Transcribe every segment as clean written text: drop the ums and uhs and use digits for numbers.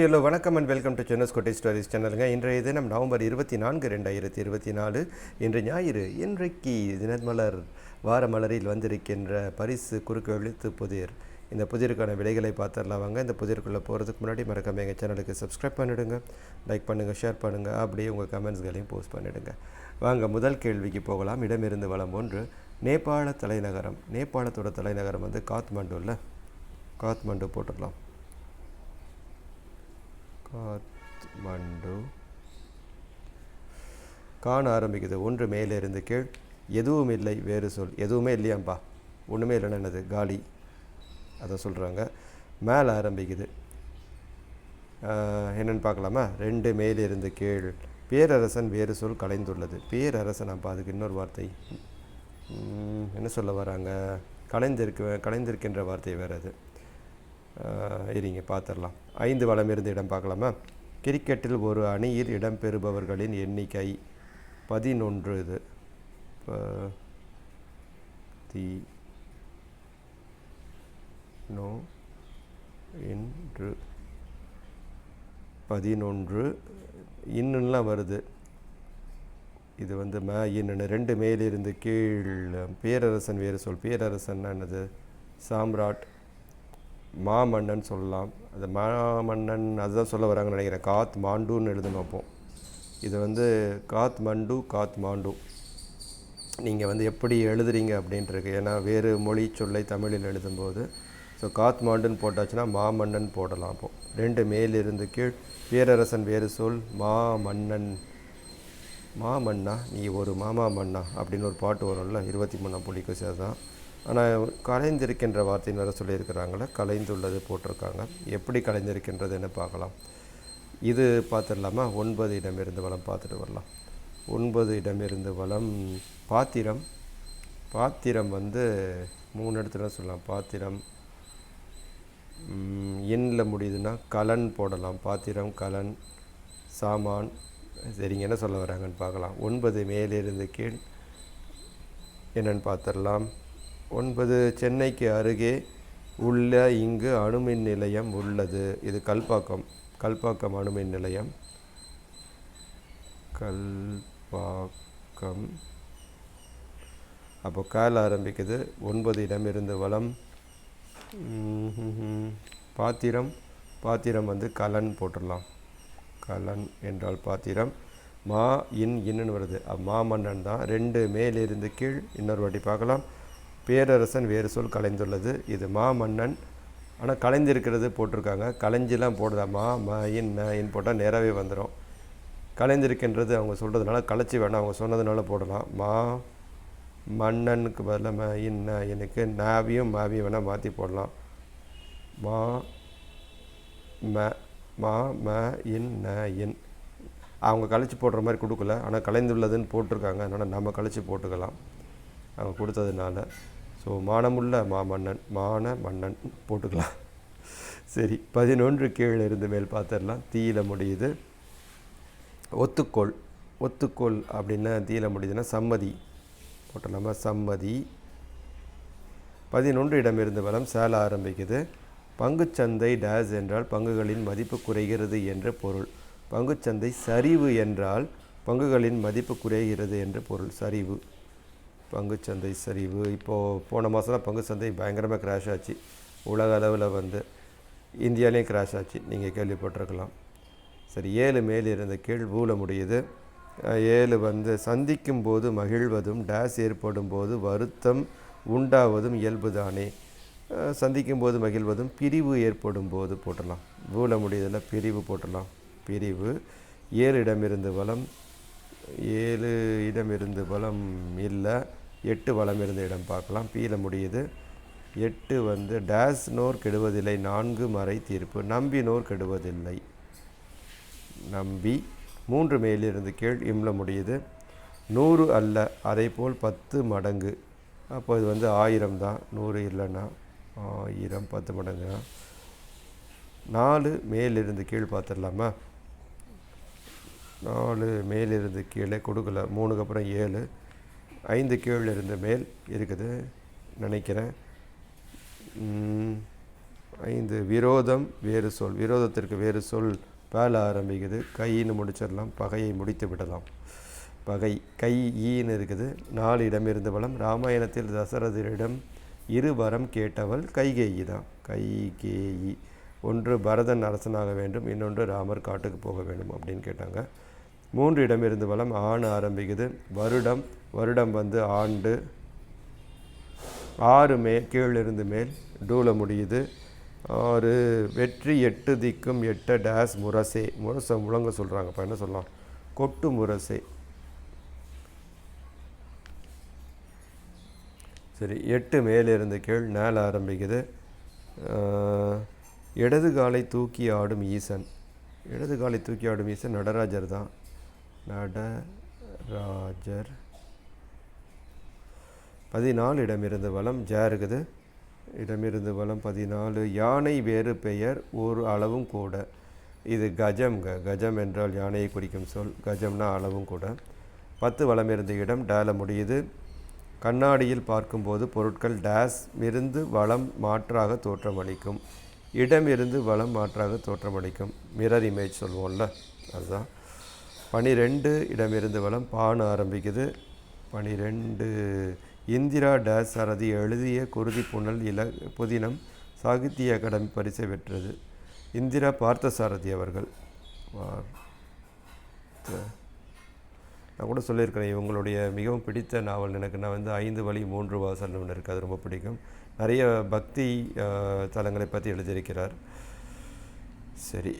Hello வணக்கம் and welcome to சென்னஸ் கோட்டை stories சேனலுங்க. இன்றைய தினம் நவம்பர் 24, 2024 இன்று ஞாயிறு. இன்றைக்கு தினமலர் வார மலரில் வந்திருக்கின்ற பரிசு குறுக்கு எழுத்து புதிர். இந்த புதிருக்கான விலைகளை பார்த்துடலாம் வாங்க. இந்த புதிருக்குள்ளே போகிறதுக்கு முன்னாடி மறக்காம எங்கள் சேனலுக்கு சப்ஸ்கிரைப் பண்ணிவிடுங்க, லைக் பண்ணுங்கள், ஷேர் பண்ணுங்கள், அப்படியே உங்கள் கமெண்ட்ஸ்களையும் போஸ்ட் பண்ணிவிடுங்க. வாங்க முதல் கேள்விக்கு போகலாம். இடமிருந்து வளம் 1. நேபாள தலைநகரம். நேபாளத்தோட தலைநகரம் வந்து காத்மண்டுவில். காத்மண்டு போட்டுடலாம். காத்மண்டு. காண ஆரம்பிக்குது. 1 மேலே இருந்து கீழ். எதுவும் இல்லை வேறு சொல். எதுவுமே இல்லையாம்பா, ஒன்றுமே இல்லைன்னு என்னது, காலி, அதை சொல்கிறாங்க. மேலே ஆரம்பிக்குது. என்னென்னு பார்க்கலாமா? 2 மேலே இருந்து கீழ். பேரரசன் வேறு சொல் கலைந்துள்ளது. பேரரசன், அப்போ அதுக்கு இன்னொரு வார்த்தை என்ன சொல்ல வராங்க? கலைந்திருக்கின்ற வார்த்தை வேறு. அது இருங்க பார்த்துடலாம். 5 வலம் இருந்து இடம் பார்க்கலாமா? கிரிக்கெட்டில் ஒரு அணியில் இடம்பெறுபவர்களின் எண்ணிக்கை 11. இது 11 இன்னுலாம் வருது. இது வந்து இன்னுன்னு 2 மேலிருந்து கீழ். பேரரசன் வேறு சொல். பேரரசன் என்னது? சாம்ராட், மாமன்னன் சொல்லலாம். அது மாமன்னன் அதுதான் சொல்ல வராங்கன்னு நினைக்கிறேன். காத்மாண்டுன்னு எழுதணும். அப்போது இது வந்து காத்மாண்டு. நீங்கள் வந்து எப்படி எழுதுறீங்க அப்படின்ட்டுருக்கு. ஏன்னா வேறு மொழி சொல்லை தமிழில் எழுதும்போது ஸோ காத்மாண்டுன்னு போட்டாச்சுன்னா மாமன்னன் போடலாம். அப்போது 2 மேலிருந்து கீழ். பேரரசன் வேறு சொல். மாமன்னன். மாமன்னா நீ ஒரு மாமா மன்னா அப்படின்னு ஒரு பாட்டு வரும்ல, 23ஆம் புள்ளிக்கு சேர்தான். ஆனால் கலைந்திருக்கின்ற வார்த்தைன்னு வேறு சொல்லியிருக்கிறாங்களே, கலைந்துள்ளது போட்டிருக்காங்க. எப்படி கலைந்திருக்கின்றதுன்னு பார்க்கலாம். இது பார்த்துடலாமா? 9 இடமிருந்து வளம் பார்த்துட்டு வரலாம். 9 இடமிருந்து வளம். பாத்திரம். பாத்திரம் வந்து 3 இடத்துல சொல்லலாம். பாத்திரம் எண்ணில் முடியுதுன்னா கலன் போடலாம். பாத்திரம், கலன், சாமான். சரிங்க, என்ன சொல்ல வராங்கன்னு பார்க்கலாம். 9 மேலிருந்து கீழ் என்னென்னு பார்த்துடலாம். 9 சென்னைக்கு அருகே உள்ள இங்கு அணுமின் நிலையம் உள்ளது. இது கல்பாக்கம் அணுமின் நிலையம். கல்பாக்கம். அப்போ கால் ஆரம்பிக்குது. 9 இடமிருந்து வளம். பாத்திரம். பாத்திரம் வந்து கலன் போட்டுடலாம். கலன் என்றால் பாத்திரம். இன்னுன்னு வருது. மாமன்னன் தான். 2 மேலிருந்து கீழ். இன்னொரு வாட்டி பார்க்கலாம். பேரரசன் வேறு சொல் கலைந்துள்ளது. இது மாமன்னன். ஆனால் கலைந்திருக்கிறது போட்டிருக்காங்க. கலைஞ்சிலாம் போடுதா? இன் போட்டால் நேராகவே வந்துடும். கலைந்திருக்கின்றது அவங்க சொல்கிறதுனால கலைச்சி வேணாம், அவங்க சொன்னதுனால போடலாம். மன்னனுக்கு பதில் எனக்கு நாவியும் மாவியும் வேணால் மாற்றி போடலாம். இன் அவங்க கழிச்சு போடுற மாதிரி கொடுக்கல, ஆனால் கலைந்துள்ளதுன்னு போட்டிருக்காங்க. அதனால் நம்ம கழிச்சு போட்டுக்கலாம் அவங்க கொடுத்ததுனால. ஸோ மானமுள்ள மன்னன் போட்டுக்கலாம். சரி, 11 கீழே இருந்து மேல் பார்த்துடலாம். தீயில முடியுது. ஒத்துக்கோள் அப்படின்னா தீயில முடியுதுன்னா சம்மதி போட்டலாமா? சம்மதி. 11 இடமிருந்து வளம். சேல ஆரம்பிக்குது. பங்குச்சந்தை டேஸ் என்றால் பங்குகளின் மதிப்பு குறைகிறது என்று பொருள். பங்குச்சந்தை சரிவு என்றால் பங்குகளின் மதிப்பு குறைகிறது என்று பொருள். சரிவு, பங்குச்சந்தை சரிவு. இப்போது போன மாதம் தான் பங்குச்சந்தை பயங்கரமாக கிராஷ் ஆச்சு. உலக அளவில் வந்து இந்தியாவிலையும் கிராஷ் ஆச்சு, நீங்கள் கேள்விப்பட்டிருக்கலாம். சரி, 7 மேல் இருந்த கீழ். ஊல முடியுது. 7 வந்து சந்திக்கும் போது மகிழ்வதும் டேஸ் ஏற்படும் போது வருத்தம் உண்டாவதும் இயல்புதானே. சந்திக்கும் போது மகிழ்வதும் பிரிவு ஏற்படும் போது போட்டலாம். ஊல முடியுதில் பிரிவு போட்டலாம். பிரிவு. 7 இடமிருந்து வளம். 7 இடமிருந்து வளம் இல்லை. 8 வளம் இருந்த இடம் பார்க்கலாம். பீல முடியுது. 8 வந்து டேஸ் நோர் கெடுவதில்லை. 4 மறை தீர்ப்பு. நம்பினோர் கெடுவதில்லை. நம்பி. 3 மேலிருந்து கீழ். இம்ல முடியுது. 100 அல்ல, அதை போல் 10 மடங்கு. அப்போ இது வந்து 1000 தான். 100 இல்லைன்னா 1000, 10 மடங்கு. 4 மேலிருந்து கீழ் பார்த்துடலாமா? 4 மேலிருந்து கீழே கொடுக்கல. 3க்கு அப்புறம் 7. 5 கீழே இருந்து மேல் இருக்குது நினைக்கிறேன். 5 விரோதம் வேறு சொல். விரோதத்திற்கு வேறு சொல் பேல ஆரம்பிக்குது. கைன்னு முடிச்சிடலாம். பகையை முடித்து விடலாம். பகை கை ஈன்னு இருக்குது. 4 இடமிருந்து வளம். ராமாயணத்தில் தசரதரிடம் 2 வரம் கேட்டவள் கைகேயி தான். கைகேயி. ஒன்று பரதன் அரசனாக வேண்டும், இன்னொன்று ராமர் காட்டுக்கு போக வேண்டும் அப்படின்னு கேட்டாங்க. 3 இடமிருந்து வளம். ஆண் ஆரம்பிக்குது. வருடம். வருடம் வந்து ஆண்டு. 6 கீழிருந்து மேல். டூல முடியுது. 6 வெற்றி 8 திக்கும் 8 டேஸ் முரசே. முரசை முழங்க சொல்கிறாங்க. இப்போ என்ன சொல்லலாம்? கொட்டு முரசே. சரி, 8 மேலிருந்து கீழ். நேல ஆரம்பிக்குது. இடது காலை தூக்கி ஆடும் ஈசன். இடது காலை தூக்கி ஆடும் ஈசன் நடராஜர் தான். நடராஜர். 14 இடமிருந்து வளம். ஜ இருக்குது. இடமிருந்து வளம் 14. யானை வேறு பெயர் ஒரு அளவும் கூட. இது கஜம்ங்க. கஜம் என்றால் யானையை குறிக்கும் சொல். கஜம்னா அளவும் கூட. 10 வளமிருந்து இடம். டேல முடியுது. கண்ணாடியில் பார்க்கும்போது பொருட்கள் டேஸ் இருந்து வளம் மாற்றாக தோற்றமளிக்கும். இடமிருந்து வளம் மாற்றாக தோற்றமளிக்கும். மிரர் இமேஜ் சொல்லுவோம்ல, அதுதான். 12 இடமிருந்து வளம். பான் ஆரம்பிக்குது. 12 இந்திரா டேஸ் சாரதி எழுதிய குருதி புனல் புதினம் சாகித்ய அகாடமி பரிசை பெற்றது. இந்திரா பார்த்தசாரதி அவர்கள். நான் கூட சொல்லியிருக்கிறேன், இவங்களுடைய மிகவும் பிடித்த நாவல் எனக்கு நான் வந்து 5 வழி 3 வாசல் ஒன்று இருக்குது, அது ரொம்ப பிடிக்கும். நிறைய பக்தி தலங்களை பற்றி எழுதியிருக்கிறார். சரி,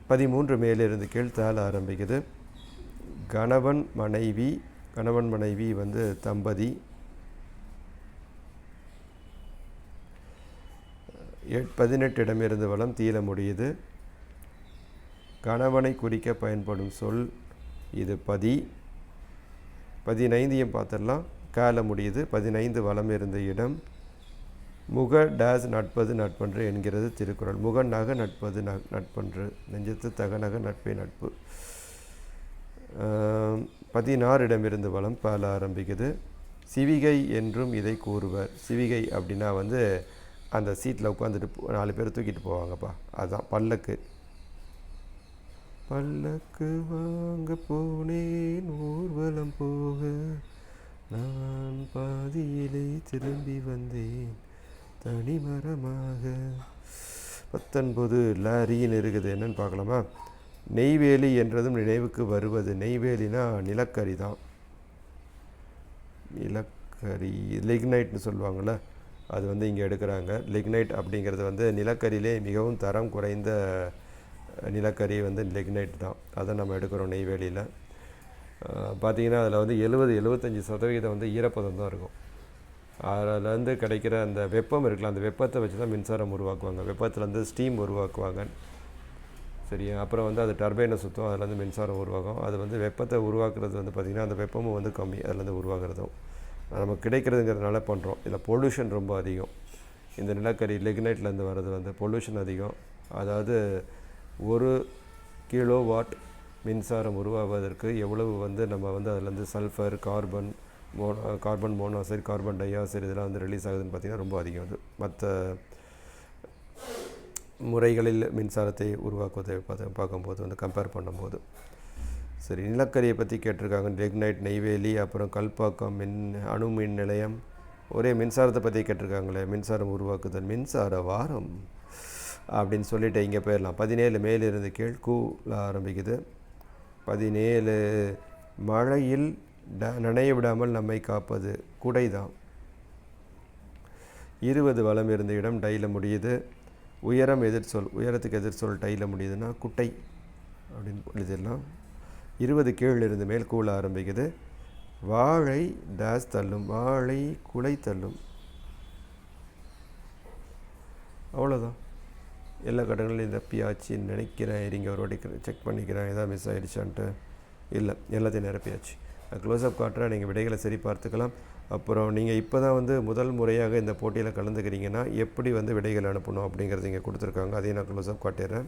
13 மேலிருந்து கீழ். தாள ஆரம்பிக்குது. கணவன் மனைவி. கணவன் மனைவி வந்து தம்பதி. 18 இடமிருந்து வளம். தீல முடியுது. கணவனை குறிக்க பயன்படும் சொல் இது பதி. 15 பார்த்துடலாம். கால முடியுது. 15 வளம் இருந்த இடம். முக டேஸ் நட்பது நட்பன்று என்கிறது திருக்குறள். முகநக நட்பது நட்பன்று. நெஞ்சத்து தகநக நட்பே நட்பு. 16 இடமிருந்து வளம். பால ஆரம்பிக்குது. சிவிகை என்றும் இதை கூறுவர். சிவிகை அப்படின்னா வந்து அந்த சீட்டில் உட்காந்துட்டு 4 பேர் தூக்கிட்டு போவாங்கப்பா, அதுதான் பல்லக்கு. பல்லக்கு வாங்க போனேன் ஊர்வலம் போக, நான் பாதியிலே திரும்பி வந்தேன் தனிமரமாக. 19 லாரின்னு இருக்குது. என்னன்னு பார்க்கலாமா? நெய்வேலி என்றதும் நினைவுக்கு வருவது. நெய்வேலினா நிலக்கரி தான். நிலக்கரி லிக்னைட்னு சொல்லுவாங்கள்ல, அது வந்து இங்கே எடுக்கிறாங்க. லிக்னைட் அப்படிங்கிறது வந்து நிலக்கரியிலே மிகவும் தரம் குறைந்த நிலக்கரி வந்து லிக்னைட் தான். அதை நம்ம எடுக்கிறோம் நெய்வேலியில். பார்த்திங்கன்னா அதில் வந்து 70-75% வந்து ஈரப்பதம் தான் இருக்கும். அதிலேருந்து கிடைக்கிற அந்த வெப்பம் இருக்கலாம், அந்த வெப்பத்தை வச்சு தான் மின்சாரம் உருவாக்குவாங்க. வெப்பத்துலேருந்து ஸ்டீம் உருவாக்குவாங்க. சரியா? அப்புறம் வந்து அது டர்பைனை சுற்றும், அதுலேருந்து மின்சாரம் உருவாகும். அது வந்து வெப்பத்தை உருவாக்குறது வந்து பார்த்திங்கன்னா அந்த வெப்பமும் வந்து கம்மி அதுலேருந்து உருவாக்குறதும். நமக்கு கிடைக்கிறதுங்கிறதுனால பண்ணுறோம். இதில் பொல்யூஷன் ரொம்ப அதிகம். இந்த நிலக்கரி லிக்னைட்லேருந்து வர்றது வந்து பொல்யூஷன் அதிகம். அதாவது 1 கிலோவாட் மின்சாரம் உருவாவதற்கு எவ்வளவு வந்து நம்ம வந்து அதிலேருந்து sulphur, carbon monoxide, carbon di oxide இதெல்லாம் வந்து ரிலீஸ் ஆகுதுன்னு பார்த்திங்கன்னா ரொம்ப அதிகம். அது மற்ற முறைகளில் மின்சாரத்தை உருவாக்குவதை பார்க்கும்போது வந்து கம்பேர் பண்ணும்போது. சரி, நிலக்கரியை பற்றி கேட்டிருக்காங்க. லிக்னைட், நெய்வேலி, அப்புறம் கல்பாக்கம் அணு மின் நிலையம். ஒரே மின்சாரத்தை பற்றி கேட்டிருக்காங்களே, மின்சாரம் உருவாக்குதல், மின்சார வாரம் அப்படின்னு சொல்லிட்டு இங்கே போயிடலாம். 17 மேலிருந்து கீழ். கூல ஆரம்பிக்குது. 17 மழையில் நனைய விடாமல் நம்மை காப்பது குடை தான். 20 வளம் இருந்த இடம். டையில் முடியுது. உயரம் எதிர்சொல். உயரத்துக்கு எதிர்சொல் டையில் முடியுதுன்னா குட்டை அப்படின்னு எழுதிடலாம். 20 கீழ் இருந்து மேல். கூல ஆரம்பிக்குது. வாழை டேஸ் தள்ளும். வாழை குலை தள்ளும். அவ்வளோதான். எல்லா கட்டங்களையும் நிரப்பியாச்சுன்னு நினைக்கிறேன். இருங்க ஒரு வாட்டி செக் பண்ணிக்கிறேன், எதாவது மிஸ் ஆகிடுச்சான்ட்டு. இல்லை, எல்லாத்தையும் நிரப்பியாச்சு. க்ளோஸ்அப் காட்டுறேன், நீங்கள் விடைகளை சரி பார்த்துக்கலாம். அப்புறம் நீங்கள் இப்போ தான் வந்து முதல் முறையாக இந்த போட்டியில் கலந்துக்கிறீங்கன்னா எப்படி வந்து விடைகள் அனுப்பணும் அப்படிங்கிறது இங்கே கொடுத்துருக்காங்க. அதையும் நான் க்ளோஸ்அப் காட்டிடுறேன்.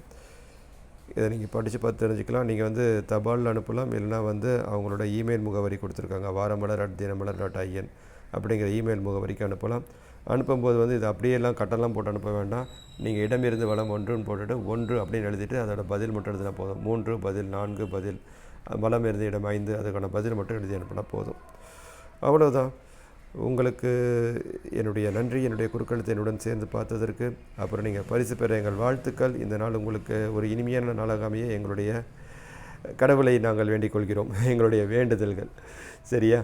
இதை நீங்கள் படித்து பார்த்து தெரிஞ்சுக்கலாம். நீங்கள் வந்து தபாலில் அனுப்பலாம், இல்லைனா வந்து அவங்களோட இமெயில் முகவரி கொடுத்துருக்காங்க. வாரமலர்@தினமலர்.in அப்படிங்கிற இமெயில் முகவரிக்கு அனுப்பலாம். அனுப்பும்போது வந்து இது அப்படியெல்லாம் கட்டெல்லாம் போட்டு அனுப்ப வேண்டாம். நீங்கள் இடமிருந்து வலம் 1ன்னு போட்டுட்டு 1 அப்படின்னு எழுதிட்டு அதோட பதில் மட்டும் எழுதினா போதும். 3 பதில், 4 பதில், வலம் இருந்து இடம் 5 அதுக்கான பதில் மட்டும் எழுதி அனுப்பினா போதும். அவ்வளோதான். உங்களுக்கு என்னுடைய நன்றி, என்னுடைய குறுக்கெழுத்தை என்னுடன் சேர்ந்து பார்த்ததற்கு. அப்புறம் நீங்கள் பரிசு பெற எங்கள் வாழ்த்துக்கள். இந்த நாள் உங்களுக்கு ஒரு இனிமையான நாளாக அமைய எங்களுடைய கடவுளை நாங்கள் வேண்டிக் கொள்கிறோம். எங்களுடைய வேண்டுதல்கள். சரியா?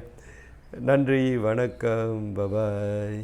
நன்றி, வணக்கம், பபாய்.